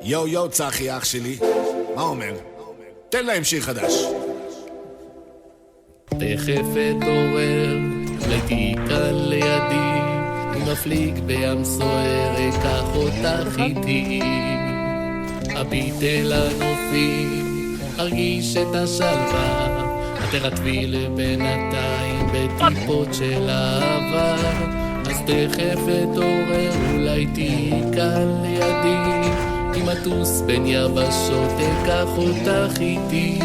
יו יו צחי אח שלי, מה אומר? תן להם שיר חדש. תכף אתעורר, אולי תהי כאן לידי, אם אפליג בים סוער, אקח אותך איתי. הביט אל הנופים, ארגיש את השלווה, תרטבי לבינתיים בטיפות של אהבה. אז תכף אתעורר, אולי תהי כאן לידי, אם אטוס בין יבשות, אקח אותך איתי.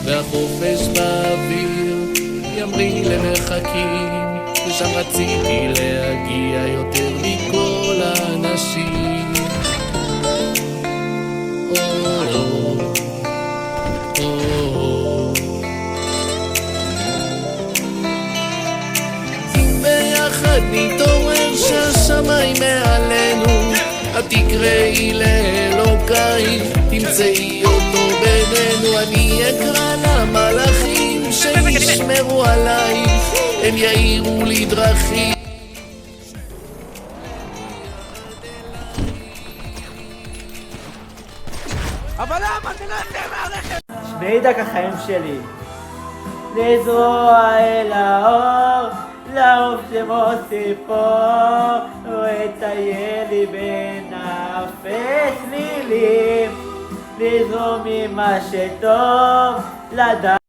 והחופש באוויר ימריא למרחקים, ושם רציתי להגיע יותר מכל האנשים. אם ביחד נתעורר שהשמיים מעלינו, את תקראי לאלוקיי, תמצאי אותו בינינו. אני אקרא למלאכים שישמרו עליי, הם יאירו לי דרכים. אבל למה? תנעתם מהרכב! שמעי דק החיים שלי, לזרוע אל האור, לעוף כמו ציפור, ולטייל לי בין אפס צלילים, לזרום ממה שטוב לדעת.